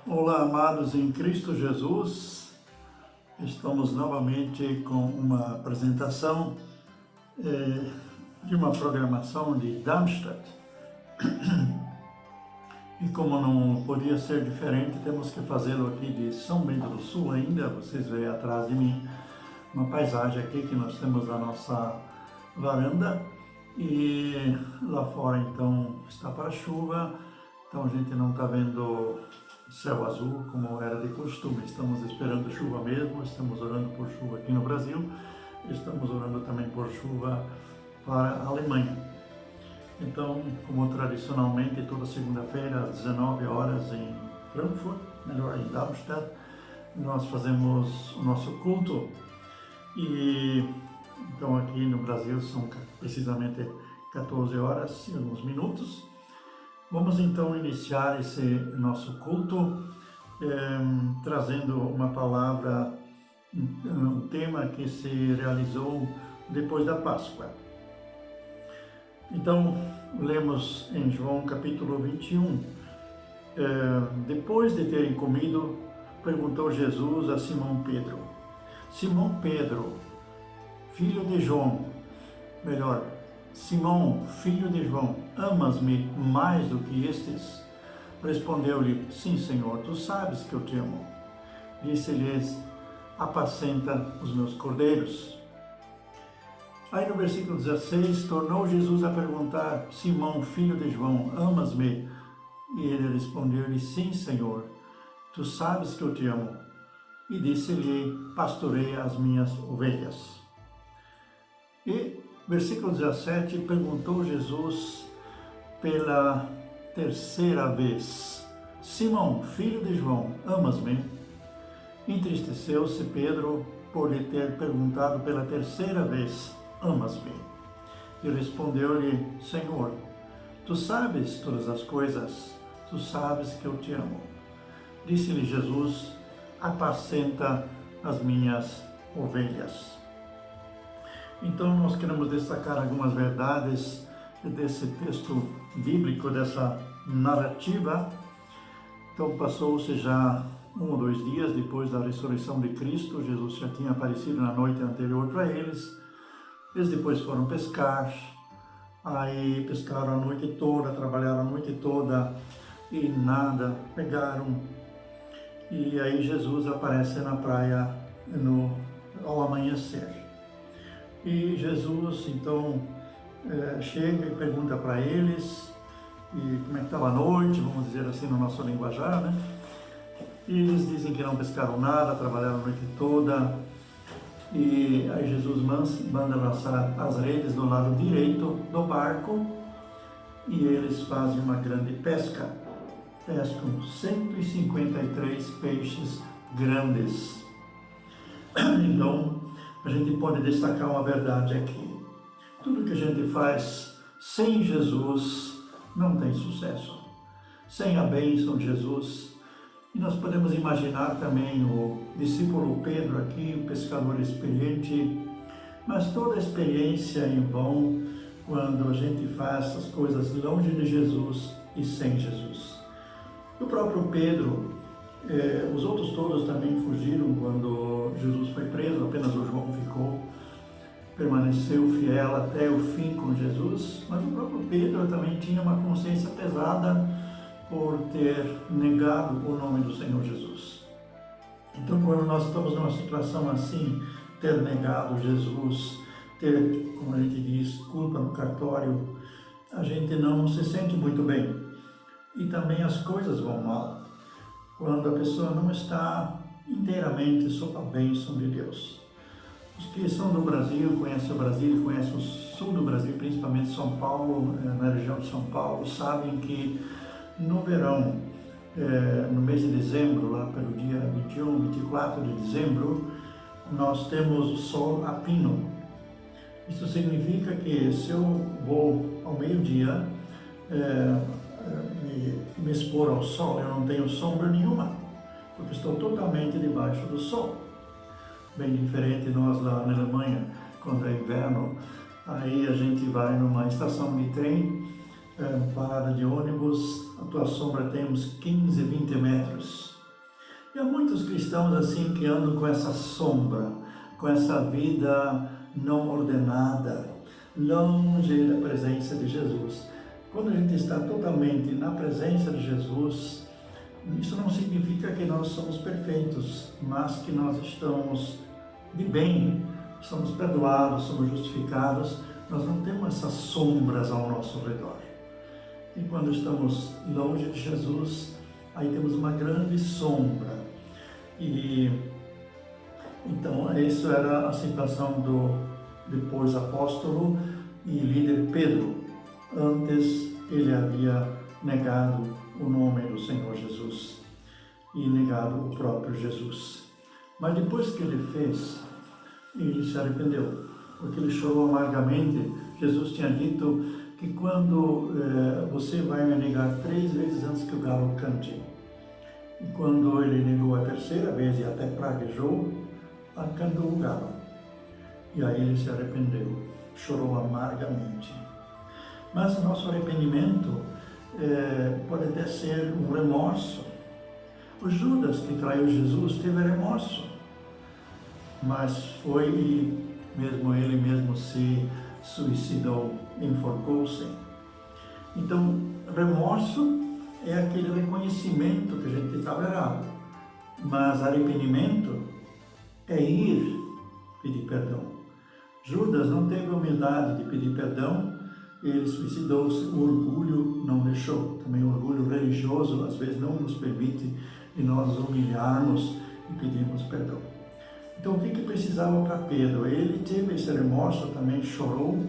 Olá, amados em Cristo Jesus. Estamos novamente com uma apresentação de uma programação de Darmstadt. E como não podia ser diferente, temos que fazê-lo aqui de São Bento do Sul ainda. Vocês veem atrás de mim uma paisagem aqui que nós temos da nossa varanda. E lá fora então está para chuva, então a gente não está vendo céu azul como era de costume. Estamos esperando chuva mesmo, estamos orando por chuva aqui no Brasil, estamos orando também por chuva para a Alemanha. Então, como tradicionalmente, toda segunda-feira às 19 horas em Frankfurt, melhor em Darmstadt, nós fazemos o nosso culto. E então aqui no Brasil são precisamente 14 horas e alguns minutos. Vamos então iniciar esse nosso culto trazendo uma palavra, um tema que se realizou depois da Páscoa. Então, lemos em João capítulo 21. Depois de terem comido, perguntou Jesus a Simão Pedro: Simão Pedro, filho de João, Simão, filho de João, amas-me mais do que estes? Respondeu-lhe: Sim, Senhor, tu sabes que eu te amo. Disse-lhes: apacenta os meus cordeiros. Aí no versículo 16, tornou Jesus a perguntar: Simão, filho de João, amas-me? E ele respondeu-lhe: Sim, Senhor, tu sabes que eu te amo. E disse-lhe: pastoreia as minhas ovelhas. E versículo 17, perguntou Jesus pela terceira vez: Simão, filho de João, amas-me? Entristeceu-se Pedro por lhe ter perguntado pela terceira vez: amas-me? E respondeu-lhe: Senhor, tu sabes todas as coisas, tu sabes que eu te amo. Disse-lhe Jesus: apacenta as minhas ovelhas. Então nós queremos destacar algumas verdades desse texto bíblico, dessa narrativa. Então passou-se já 1 ou 2 dias depois da ressurreição de Cristo. Jesus já tinha aparecido na noite anterior para eles. Eles depois foram pescar, aí pescaram a noite toda, trabalharam a noite toda e nada pegaram. E aí Jesus aparece na praia ao amanhecer. E Jesus, então, chega e pergunta para eles como é que estava a noite, vamos dizer assim no nosso linguajar, né? E eles dizem que não pescaram nada, trabalharam a noite toda. E aí Jesus manda lançar as redes do lado direito do barco e eles fazem uma grande pesca. Pescam 153 peixes grandes. Então, a gente pode destacar uma verdade aqui: tudo que a gente faz sem Jesus não tem sucesso, sem a bênção de Jesus. E nós podemos imaginar também o discípulo Pedro aqui, o pescador experiente, mas toda a experiência é em vão quando a gente faz as coisas longe de Jesus e sem Jesus. O próprio Pedro, os outros todos também fugiram quando Jesus foi preso, apenas o João permaneceu fiel até o fim com Jesus, mas o próprio Pedro também tinha uma consciência pesada por ter negado o nome do Senhor Jesus. Então, quando nós estamos numa situação assim, ter negado Jesus, ter, como a gente diz, culpa no cartório, a gente não se sente muito bem. E também as coisas vão mal quando a pessoa não está inteiramente sob a bênção de Deus. Os que são do Brasil, conhecem o Brasil, conhecem o sul do Brasil, principalmente São Paulo, na região de São Paulo, sabem que no verão, no mês de dezembro, lá pelo dia 21, 24 de dezembro, nós temos o sol a pino. Isso significa que se eu vou ao meio-dia me expor ao sol, eu não tenho sombra nenhuma, porque estou totalmente debaixo do sol. Bem diferente nós lá na Alemanha, quando é inverno, aí a gente vai numa estação de trem, parada de ônibus, a tua sombra tem uns 15, 20 metros. E há muitos cristãos assim que andam com essa sombra, com essa vida não ordenada, longe da presença de Jesus. Quando a gente está totalmente na presença de Jesus, isso não significa que nós somos perfeitos, mas que nós estamos de bem, somos perdoados, somos justificados, nós não temos essas sombras ao nosso redor. E quando estamos longe de Jesus, aí temos uma grande sombra. E então, isso era a situação do depois apóstolo e líder Pedro. Antes ele havia negado o nome do Senhor Jesus e negado o próprio Jesus. Mas depois que ele fez, ele se arrependeu, porque ele chorou amargamente. Jesus tinha dito que quando você vai me negar 3 vezes antes que o galo cante. E quando ele negou a 3ª vez e até praguejou, cantou o galo. E aí ele se arrependeu, chorou amargamente. Mas o nosso arrependimento pode até ser um remorso. O Judas, que traiu Jesus, teve remorso, mas foi ele mesmo se suicidou, enforcou-se. Então, remorso é aquele reconhecimento que a gente estava errado, mas arrependimento é ir pedir perdão. Judas não teve a humildade de pedir perdão, ele suicidou-se, o orgulho não deixou. Também o orgulho religioso às vezes não nos permite de nós humilharmos e pedirmos perdão. Então o que precisava para Pedro? Ele teve esse remorso, também chorou,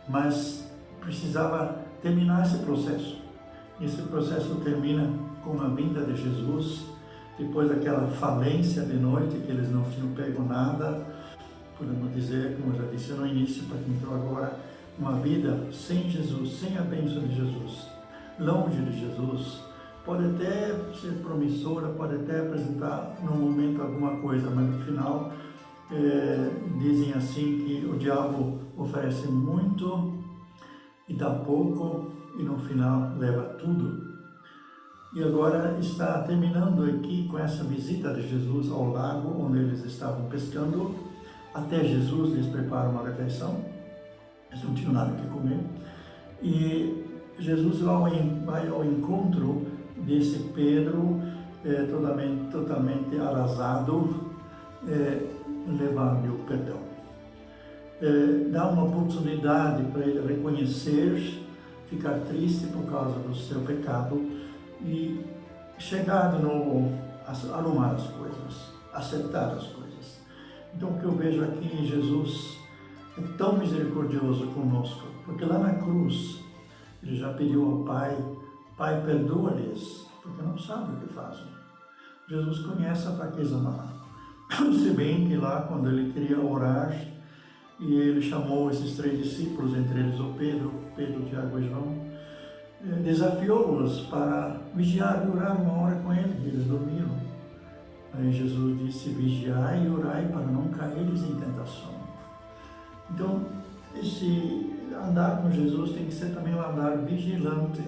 mas precisava terminar esse processo. Esse processo termina com a vinda de Jesus, depois daquela falência de noite, que eles não tinham pego nada. Podemos dizer, como eu já disse no início, para quem entrou agora, uma vida sem Jesus, sem a bênção de Jesus, longe de Jesus, pode até ser promissora, pode até apresentar no momento alguma coisa, mas no final dizem assim que o diabo oferece muito e dá pouco e no final leva tudo. E agora está terminando aqui com essa visita de Jesus ao lago onde eles estavam pescando, até Jesus lhes prepara uma refeição, eles não tinham nada que comer, e Jesus vai ao encontro desse Pedro totalmente arrasado, levando-lhe o perdão. Dá uma oportunidade para ele reconhecer, ficar triste por causa do seu pecado e chegado a arrumar as coisas, acertar as coisas. Então o que eu vejo aqui, Jesus é tão misericordioso conosco, porque lá na cruz ele já pediu ao Pai, Pai, perdoa-lhes, porque não sabem o que fazem. Jesus conhece a fraqueza humana. Se bem que lá, quando ele queria orar, e ele chamou esses 3 discípulos, entre eles o Pedro, Tiago e João, desafiou-os para vigiar e orar 1 hora com ele, e eles dormiram. Aí Jesus disse, vigiai e orai para não caíres em tentação. Então, esse andar com Jesus tem que ser também um andar vigilante.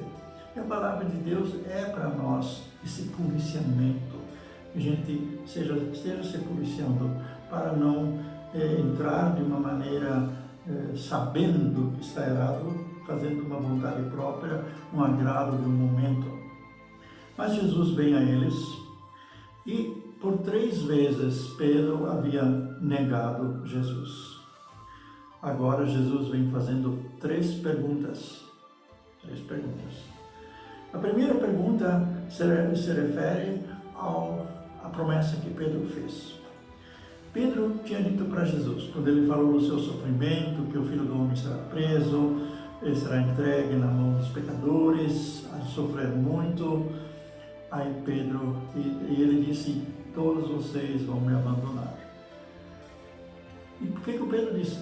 E a palavra de Deus é para nós esse policiamento, que a gente esteja se policiando para não entrar de uma maneira sabendo que está errado, fazendo uma vontade própria, um agrado de um momento. Mas Jesus vem a eles e por 3 vezes Pedro havia negado Jesus. Agora Jesus vem fazendo 3 perguntas. 3 perguntas. A primeira pergunta se refere à promessa que Pedro fez. Pedro tinha dito para Jesus, quando ele falou do seu sofrimento, que o Filho do Homem será preso, ele será entregue na mão dos pecadores, a sofrer muito. Aí Pedro, e ele disse, todos vocês vão me abandonar. E por que o Pedro disse?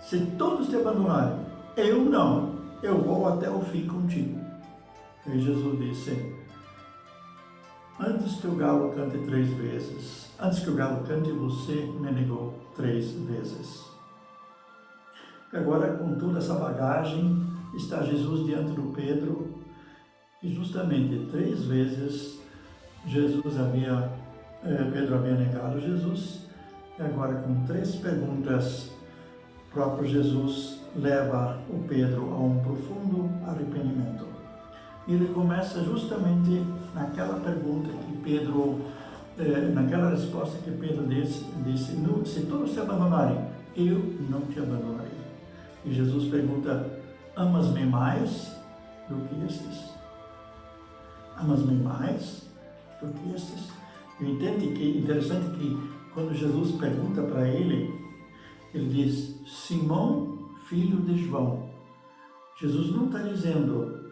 Se todos te abandonarem, eu não, eu vou até o fim contigo. E Jesus disse, antes que o galo cante 3 vezes, antes que o galo cante, você me negou 3 vezes. E agora, com toda essa bagagem, está Jesus diante do Pedro, e justamente 3 vezes Pedro havia negado Jesus, e agora com 3 perguntas, o próprio Jesus leva o Pedro a um profundo arrependimento. E ele começa justamente naquela pergunta que Pedro, naquela resposta que Pedro disse, se todos te abandonarem, eu não te abandonarei. E Jesus pergunta, amas-me mais do que estes? Amas-me mais do que estes? E entende que interessante que quando Jesus pergunta para ele, ele diz, Simão, filho de João. Jesus não está dizendo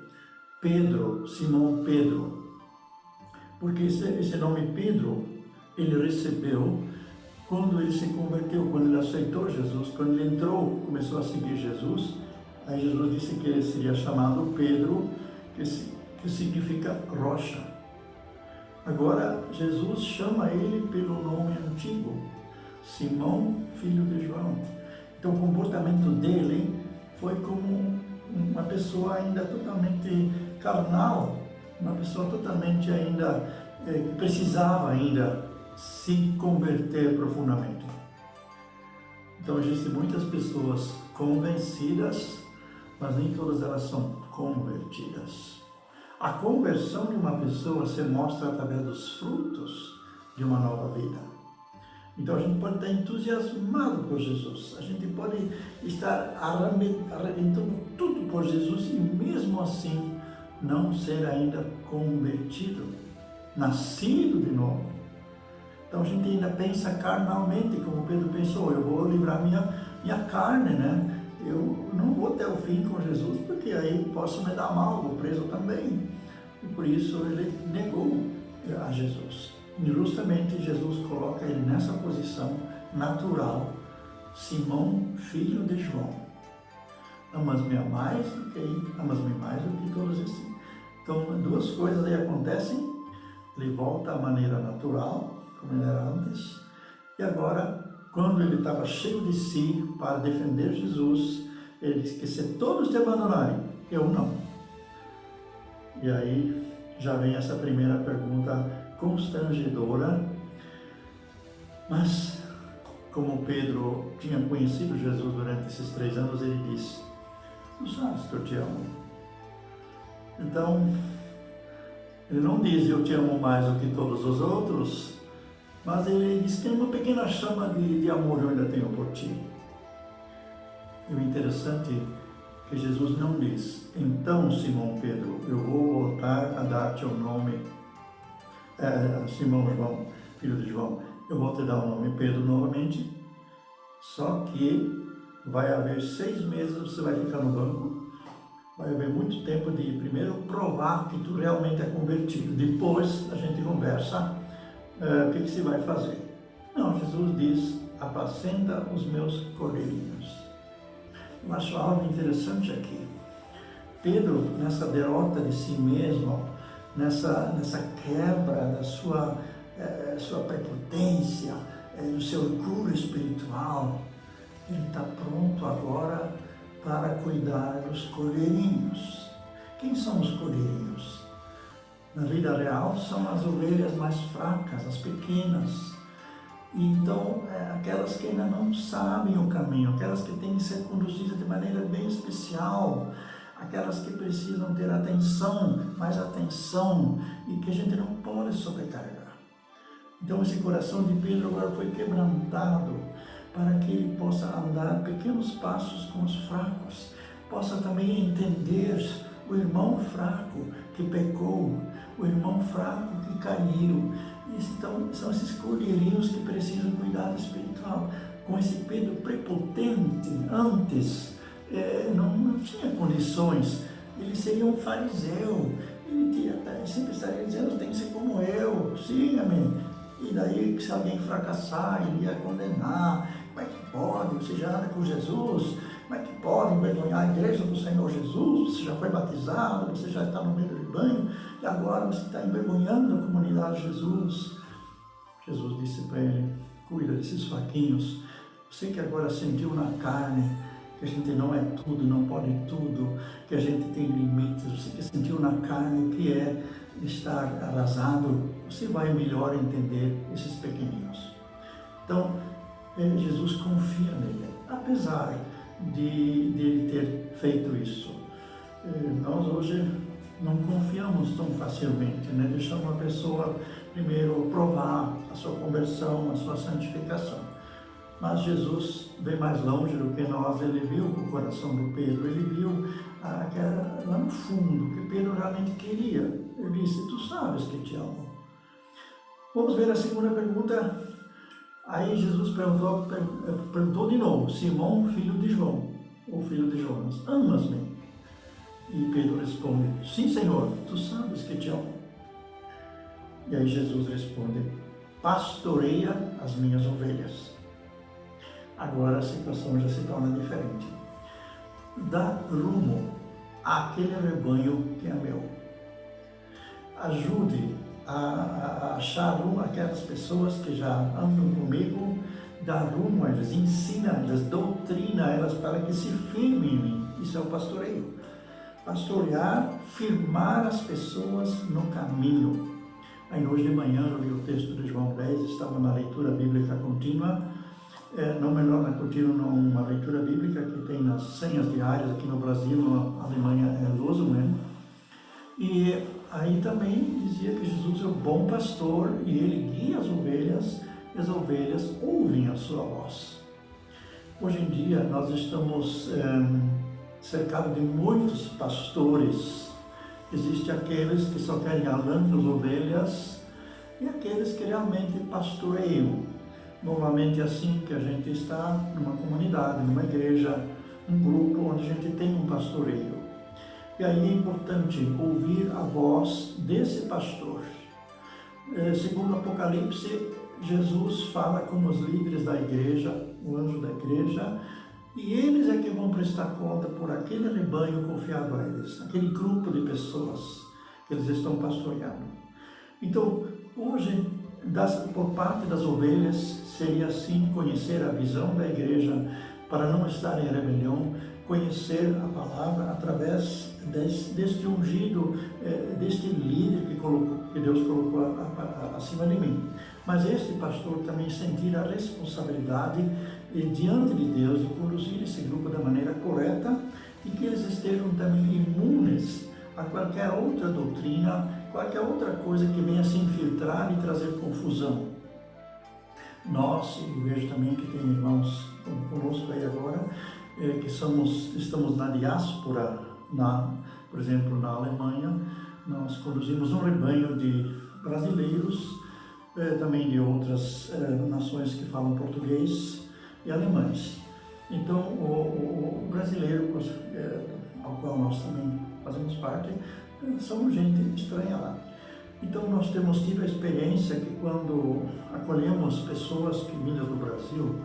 Pedro, Simão Pedro, porque esse nome Pedro, ele recebeu quando ele se converteu, quando ele aceitou Jesus, quando ele entrou, começou a seguir Jesus. Aí Jesus disse que ele seria chamado Pedro, que significa rocha. Agora, Jesus chama ele pelo nome antigo, Simão, filho de João. Então, o comportamento dele foi como uma pessoa ainda totalmente carnal, uma pessoa totalmente ainda, que precisava ainda se converter profundamente. Então, existem muitas pessoas convencidas, mas nem todas elas são convertidas. A conversão de uma pessoa se mostra através dos frutos de uma nova vida. Então a gente pode estar entusiasmado por Jesus, a gente pode estar arrebentando tudo por Jesus e mesmo assim não ser ainda convertido, nascido de novo. Então a gente ainda pensa carnalmente, como Pedro pensou, eu vou livrar minha carne, né? Eu não vou até o fim com Jesus, porque aí posso me dar mal, vou preso também. E por isso ele negou a Jesus. E justamente Jesus coloca ele nessa posição natural, Simão, filho de João. Amas-me mais do que todos esses. Então, 2 coisas aí acontecem. Ele volta à maneira natural, como ele era antes. E agora, quando ele estava cheio de si para defender Jesus, ele disse que se todos te abandonarem, eu não. E aí já vem essa primeira pergunta constrangedora, mas como Pedro tinha conhecido Jesus durante esses 3 anos, ele disse, tu sabes que eu te amo. Então, ele não diz eu te amo mais do que todos os outros, mas ele diz que tem uma pequena chama de amor eu ainda tenho por ti. E o interessante é que Jesus não diz, então Simão Pedro, eu vou voltar a dar-te o nome, Simão João, filho de João, eu vou te dar o nome Pedro novamente, só que vai haver 6 meses, você vai ficar no banco, vai haver muito tempo de primeiro provar que tu realmente é convertido, depois a gente conversa o que se vai fazer. Não, Jesus diz, apacenta os meus cordeirinhos. Eu acho algo interessante aqui. Pedro, nessa derrota de si mesmo, nessa quebra da sua prepotência, do seu orgulho espiritual, ele está pronto agora para cuidar dos cordeirinhos. Quem são os cordeirinhos? Na vida real são as ovelhas mais fracas, as pequenas. Então, aquelas que ainda não sabem o caminho, aquelas que têm que ser conduzidas de maneira bem especial, aquelas que precisam ter atenção, mais atenção, e que a gente não pode sobrecarregar. Então, esse coração de Pedro agora foi quebrantado para que ele possa andar pequenos passos com os fracos, possa também entender o irmão fraco que pecou, o irmão fraco que caiu. Então, são esses cordeirinhos que precisam cuidado espiritual. Com esse Pedro prepotente, antes, não tinha condições, ele seria um fariseu, ele sempre estaria dizendo, tem que ser como eu, siga-me. E daí, se alguém fracassar, ele ia condenar. Como é que pode? Você já anda com Jesus? Como é que pode envergonhar a igreja do Senhor Jesus? Você já foi batizado, você já está no meio do banho, e agora você está envergonhando a comunidade de Jesus. Jesus disse para ele, cuida desses fraquinhos. Você que agora sentiu na carne que a gente não é tudo, não pode tudo, que a gente tem limites. Você que sentiu na carne o que é estar arrasado, você vai melhor entender esses pequeninos. Então, Jesus confia nele, apesar de ele ter feito isso. Nós hoje não confiamos tão facilmente, né? Deixamos uma pessoa primeiro provar a sua conversão, a sua santificação. Mas Jesus vem mais longe do que nós, ele viu o coração do Pedro, ele viu lá no fundo o que Pedro realmente queria. Ele disse, tu sabes que te amo. Vamos ver a segunda pergunta. Aí Jesus perguntou de novo, Simão, filho de João, ou filho de Jonas, amas-me? E Pedro responde, sim, Senhor, tu sabes que te amo. E aí Jesus responde, pastoreia as minhas ovelhas. Agora a situação já se torna diferente. Dá rumo àquele rebanho que é meu. Ajude a achar rumo àquelas pessoas que já andam comigo, dá rumo a eles, ensina eles, doutrina elas para que se firmem em mim. Isso é o pastoreio. Pastorear, firmar as pessoas no caminho. Aí hoje de manhã eu li o texto de João 10, estava na leitura bíblica contínua, não melhor na contínua, uma leitura bíblica que tem nas senhas diárias aqui no Brasil, na Alemanha é Losungen. E aí também dizia que Jesus é o bom pastor e ele guia as ovelhas e as ovelhas ouvem a sua voz. Hoje em dia nós estamos cercados de muitos pastores. Existem aqueles que só querem a lã das ovelhas e aqueles que realmente pastoreiam. Normalmente é assim que a gente está numa comunidade, numa igreja, um grupo onde a gente tem um pastoreio. E aí é importante ouvir a voz desse pastor. Segundo o Apocalipse, Jesus fala com os líderes da igreja, o anjo da igreja, e eles é que vão prestar conta por aquele rebanho confiado a eles, aquele grupo de pessoas que eles estão pastoreando. Então, hoje, por parte das ovelhas, seria assim conhecer a visão da igreja para não estar em rebelião, conhecer a palavra através deste ungido, deste líder que Deus colocou acima de mim. Mas este pastor também sentir a responsabilidade diante de Deus de conduzir esse grupo da maneira correta e que eles estejam também imunes a qualquer outra doutrina, qualquer outra coisa que venha se infiltrar e trazer confusão. Nós, e vejo também que tem irmãos conosco aí agora, que estamos na diáspora, por exemplo, na Alemanha, nós conduzimos um rebanho de brasileiros, também de outras nações que falam português e alemães. Então, o brasileiro, ao qual nós também fazemos parte, somos gente estranha lá. Então, nós temos tido a experiência que quando acolhemos pessoas que vindas do Brasil,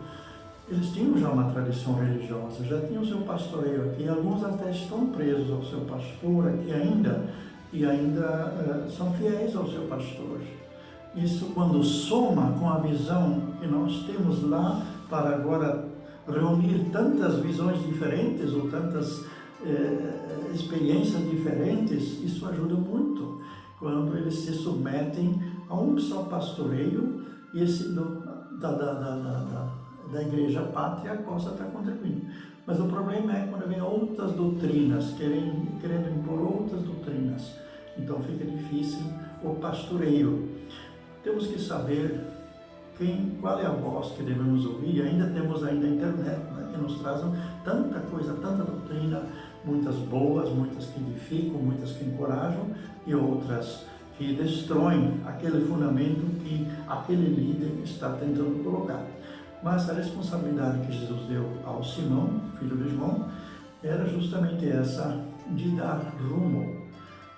eles tinham já uma tradição religiosa, já tinham o seu pastoreio aqui, alguns até estão presos ao seu pastor aqui ainda são fiéis ao seu pastor. Isso quando soma com a visão que nós temos lá para agora reunir tantas visões diferentes ou tantas experiências diferentes, isso ajuda muito quando eles se submetem a um só pastoreio e esse da igreja pátria possa estar contribuindo. Mas o problema é quando vem outras doutrinas, querendo impor outras doutrinas. Então fica difícil o pastoreio. Temos que saber qual é a voz que devemos ouvir. Ainda temos a internet, né, que nos traz tanta coisa, tanta doutrina, muitas boas, muitas que edificam, muitas que encorajam e outras que destroem aquele fundamento que aquele líder está tentando colocar. Mas a responsabilidade que Jesus deu ao Simão, filho de João, era justamente essa de dar rumo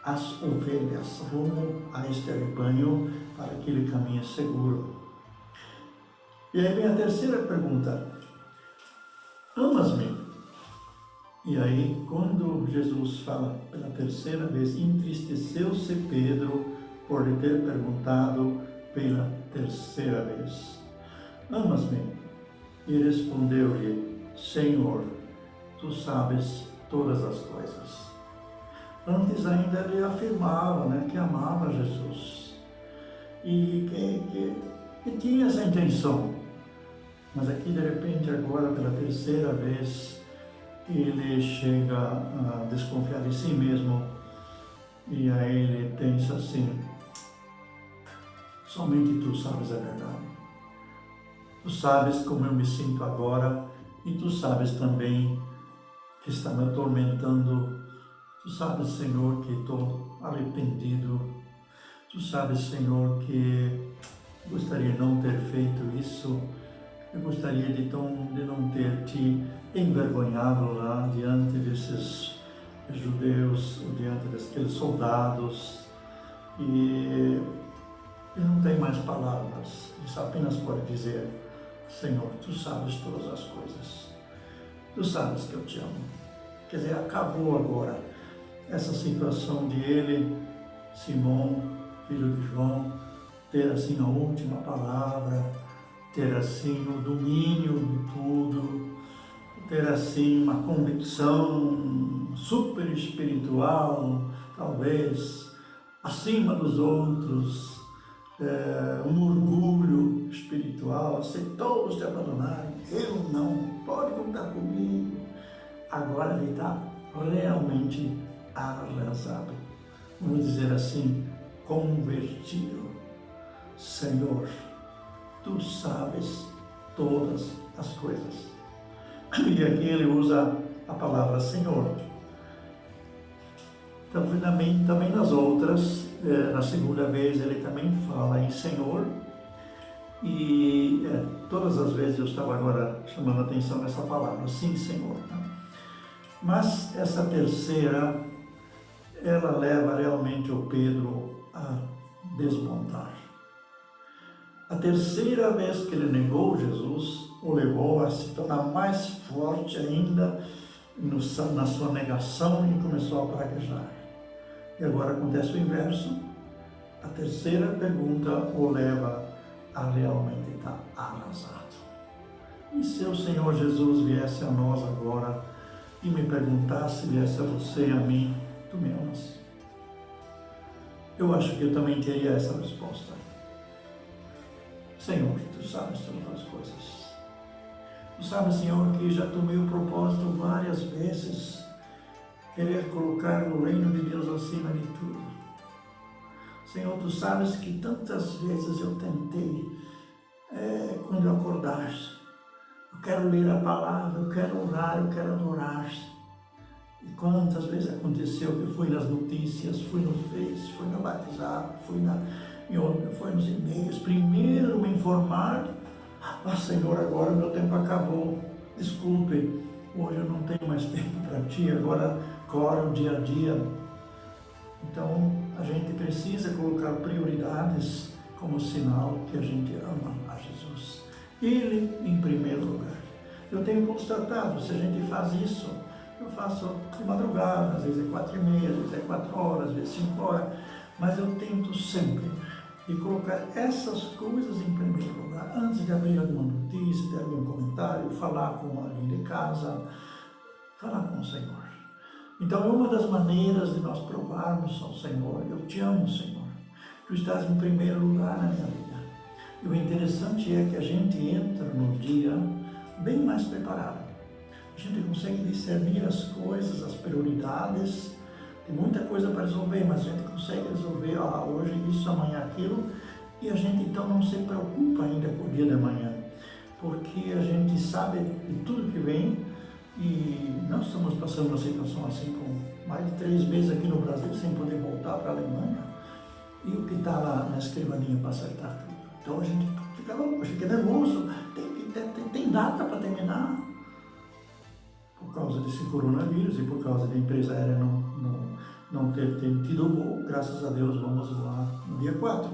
às ovelhas, rumo a este rebanho para que ele caminhe seguro. E aí vem a terceira pergunta: amas-me? E aí, quando Jesus fala pela terceira vez, entristeceu-se Pedro por lhe ter perguntado pela terceira vez: amas-me? E respondeu-lhe: Senhor, tu sabes todas as coisas. Antes ainda ele afirmava, né, que amava Jesus e que tinha essa intenção. Mas aqui, de repente, agora, pela terceira vez, ele chega a desconfiar de si mesmo e aí ele pensa assim: somente tu sabes a verdade. Tu sabes como eu me sinto agora e tu sabes também que está me atormentando. Tu sabes, Senhor, que estou arrependido. Tu sabes, Senhor, que gostaria de não ter feito isso. Eu gostaria de não ter te envergonhado lá diante desses judeus, diante daqueles soldados. E ele não tem mais palavras. Ele só apenas pode dizer: Senhor, tu sabes todas as coisas. Tu sabes que eu te amo. Quer dizer, acabou agora essa situação de ele, Simão, filho de João, ter assim a última palavra, ter assim o domínio de tudo, ter assim uma convicção super espiritual, talvez acima dos outros, um orgulho espiritual, se todos te abandonarem, eu não, pode contar comigo. Agora ele está realmente arrasado, vamos dizer assim, convertido. Senhor, tu sabes todas as coisas. E aqui ele usa a palavra Senhor. Então, também nas outras, na segunda vez ele também fala em Senhor. E todas as vezes eu estava agora chamando a atenção nessa palavra, sim, Senhor. Mas essa terceira, ela leva realmente o Pedro a desmontar. A terceira vez que ele negou Jesus, o levou a se tornar mais forte ainda na sua negação e começou a praguejar. E agora acontece o inverso. A terceira pergunta o leva a realmente estar arrasado. E se o Senhor Jesus viesse a nós agora e me perguntasse, viesse a você e a mim: tu me amas? Eu acho que eu também teria essa resposta. Senhor, tu sabes todas as coisas. Tu sabes, Senhor, que já tomei o propósito várias vezes querer colocar o reino de Deus acima de tudo. Senhor, tu sabes que tantas vezes eu tentei, quando eu acordar, eu quero ler a palavra, eu quero orar, eu quero adorar. E quantas vezes aconteceu que eu fui nas notícias, fui no Face, fui no WhatsApp, fui nos e-mails, primeiro me informar: Senhor, agora o meu tempo acabou, desculpe, hoje eu não tenho mais tempo para ti, agora corre o dia a dia. Então, a gente precisa colocar prioridades como sinal que a gente ama a Jesus. Ele em primeiro lugar. Eu tenho constatado, se a gente faz isso, eu faço de madrugada, às vezes é 4h30, às vezes é 4 horas, às vezes 5 horas, mas eu tento sempre de colocar essas coisas em primeiro lugar, antes de abrir alguma notícia, de abrir um comentário, falar com alguém de casa, falar com o Senhor. Então, é uma das maneiras de nós provarmos ao Senhor: eu te amo, Senhor, tu estás em primeiro lugar na minha vida. E o interessante é que a gente entra no dia bem mais preparado. A gente consegue discernir as coisas, as prioridades. Tem muita coisa para resolver, mas a gente consegue resolver hoje isso, amanhã aquilo, e a gente então não se preocupa ainda com o dia de amanhã, porque a gente sabe de tudo que vem. E nós estamos passando uma situação assim, com mais de 3 meses aqui no Brasil sem poder voltar para a Alemanha, e o que está lá na escrivaninha para acertar tudo. Então a gente fica louco, fica nervoso, tem data para terminar. Por causa desse coronavírus e por causa da empresa aérea não ter tido voo, graças a Deus vamos voar no dia 4.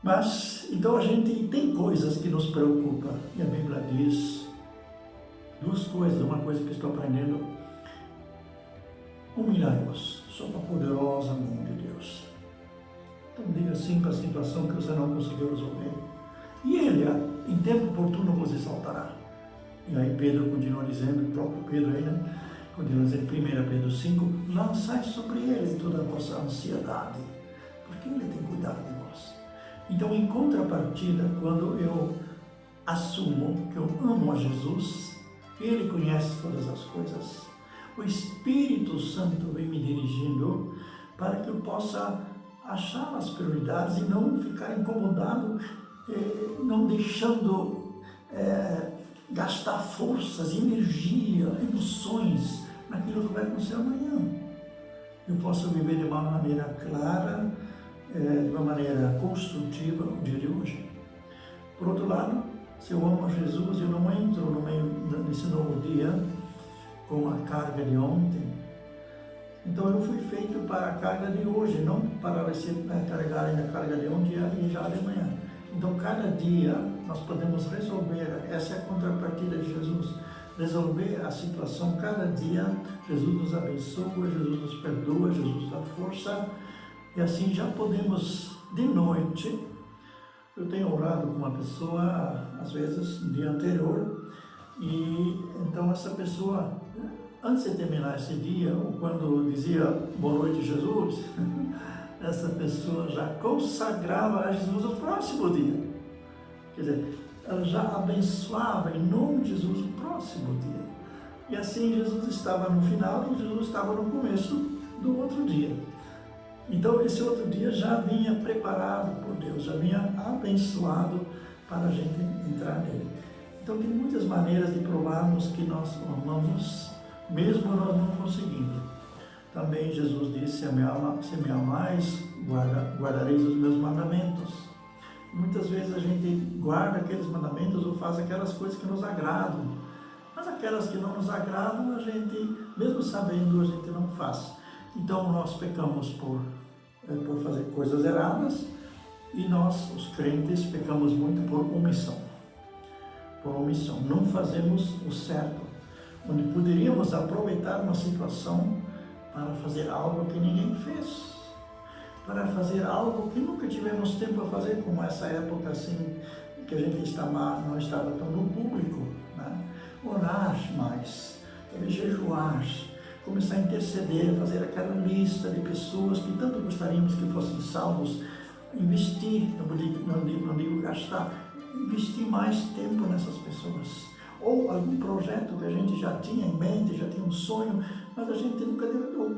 Mas, então a gente tem coisas que nos preocupam, e a Bíblia diz 2 coisas, uma coisa que estou aprendendo: humilhai-vos sob a poderosa mão de Deus. Então diga sim para a situação que você não conseguiu resolver, e Ele, em tempo oportuno, vos exaltará. E aí Pedro continua dizendo, o próprio Pedro aí, né? Podemos dizer em 1 Pedro 5, lançai sobre ele toda a vossa ansiedade, porque ele tem cuidado de vós. Então, em contrapartida, quando eu assumo que eu amo a Jesus, ele conhece todas as coisas, o Espírito Santo vem me dirigindo para que eu possa achar as prioridades e não ficar incomodado, não deixando gastar forças, energia, emoções naquilo que vai acontecer amanhã. Eu posso viver de uma maneira clara, de uma maneira construtiva o dia de hoje. Por outro lado, se eu amo a Jesus, eu não entro no meio desse novo dia com a carga de ontem. Então eu fui feito para a carga de hoje, não para você carregar a carga de ontem e já de amanhã. Então cada dia nós podemos resolver, essa é a contrapartida de Jesus, resolver a situação cada dia. Jesus nos abençoa, Jesus nos perdoa, Jesus dá força, e assim já podemos de noite. Eu tenho orado com uma pessoa, às vezes, no dia anterior, e então essa pessoa, antes de terminar esse dia, ou quando dizia boa noite Jesus, essa pessoa já consagrava a Jesus o próximo dia. Quer dizer, ela já abençoava em nome de Jesus o próximo dia. E assim Jesus estava no final e Jesus estava no começo do outro dia. Então esse outro dia já vinha preparado por Deus, já vinha abençoado para a gente entrar nele. Então tem muitas maneiras de provarmos que nós amamos, mesmo nós não conseguindo. Também Jesus disse, se me amais, guardareis os meus mandamentos. Muitas vezes a gente guarda aqueles mandamentos ou faz aquelas coisas que nos agradam. Mas aquelas que não nos agradam, a gente, mesmo sabendo, a gente não faz. Então nós pecamos por fazer coisas erradas, e nós, os crentes, pecamos muito por omissão. Por omissão. Não fazemos o certo. Onde poderíamos aproveitar uma situação para fazer algo que ninguém fez. Para fazer algo que nunca tivemos tempo a fazer, como essa época assim, que a gente não estava tão no público, né? Orar mais, jejuar, começar a interceder, fazer aquela lista de pessoas que tanto gostaríamos que fossem salvos, investir, não digo gastar, investir mais tempo nessas pessoas. Ou algum projeto que a gente já tinha em mente, já tinha um sonho, mas a gente nunca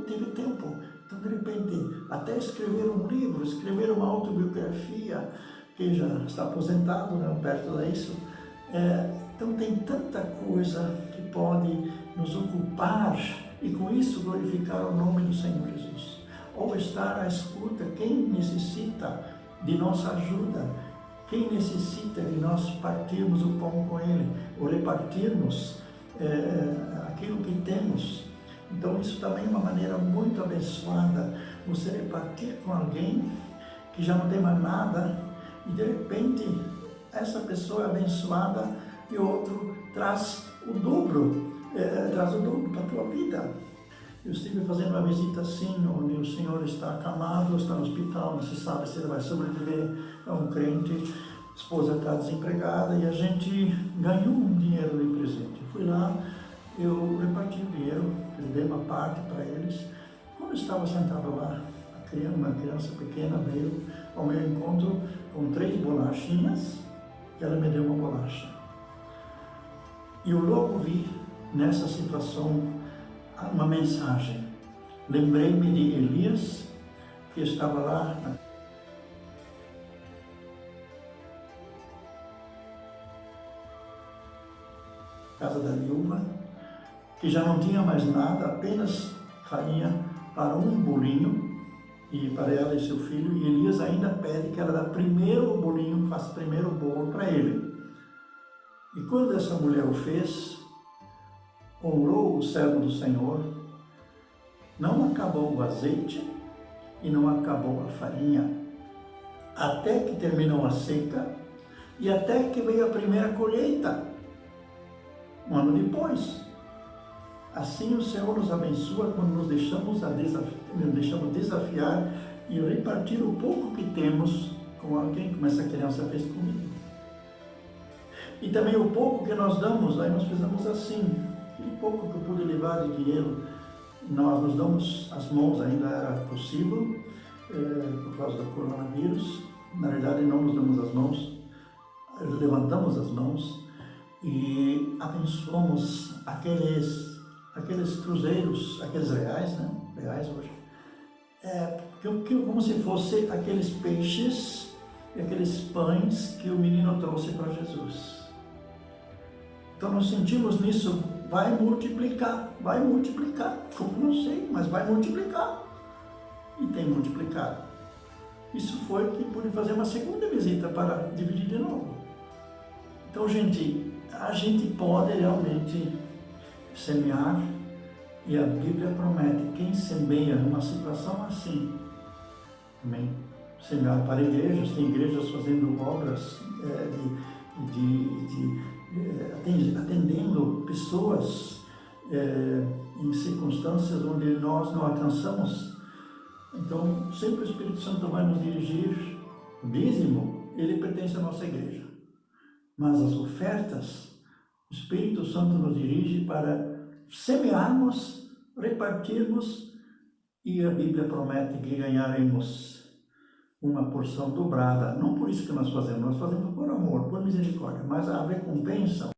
teve tempo. Então, de repente, até escrever um livro, escrever uma autobiografia, que já está aposentado, né, perto disso. Então, tem tanta coisa que pode nos ocupar e, com isso, glorificar o nome do Senhor Jesus. Ou estar à escuta, quem necessita de nossa ajuda, quem necessita de nós partirmos o pão com Ele, ou repartirmos aquilo que temos. Então isso também é uma maneira muito abençoada, você repartir com alguém que já não tem mais nada, e de repente essa pessoa é abençoada e o outro traz o dobro para a tua vida. Eu estive fazendo uma visita assim, onde o senhor está acamado, está no hospital, não se sabe se ele vai sobreviver, é um crente, a esposa está desempregada, e a gente ganhou um dinheiro de presente. Eu fui lá, eu reparti o dinheiro, dei uma parte para eles. Quando eu estava sentado lá, uma criança pequena veio ao meu encontro com 3 bolachinhas, e ela me deu uma bolacha. E eu logo vi, nessa situação, uma mensagem. Lembrei-me de Elias, que estava lá na casa da viúva, que já não tinha mais nada, apenas farinha para um bolinho, e para ela e seu filho, e Elias ainda pede que ela dê primeiro o bolinho, faça primeiro o bolo para ele. E quando essa mulher o fez, honrou o servo do Senhor, não acabou o azeite e não acabou a farinha, até que terminou a seca e até que veio a primeira colheita, um ano depois. Assim o Senhor nos abençoa quando nos deixamos desafiar e repartir o pouco que temos com alguém, como essa criança fez comigo. E também o pouco que nós damos, aí nós fizemos assim, aquele pouco que eu pude levar de dinheiro, nós nos damos as mãos, ainda era possível, por causa do coronavírus. Na verdade, não nos damos as mãos, levantamos as mãos e abençoamos aqueles cruzeiros, aqueles reais, né? Reais hoje. Como se fosse aqueles peixes e aqueles pães que o menino trouxe para Jesus. Então nós sentimos nisso, vai multiplicar, como não sei, mas vai multiplicar. E tem multiplicado. Isso foi que pude fazer uma segunda visita para dividir de novo. Então, gente, a gente pode realmente semear, e a Bíblia promete, quem semeia numa situação assim, amém? Semear para igrejas, tem igrejas fazendo obras atendendo pessoas em circunstâncias onde nós não alcançamos. Então, sempre o Espírito Santo vai nos dirigir. O dízimo, ele pertence à nossa igreja. Mas as ofertas, o Espírito Santo nos dirige para semearmos, repartirmos, e a Bíblia promete que ganharemos uma porção dobrada. Não por isso que nós fazemos por amor, por misericórdia, mas a recompensa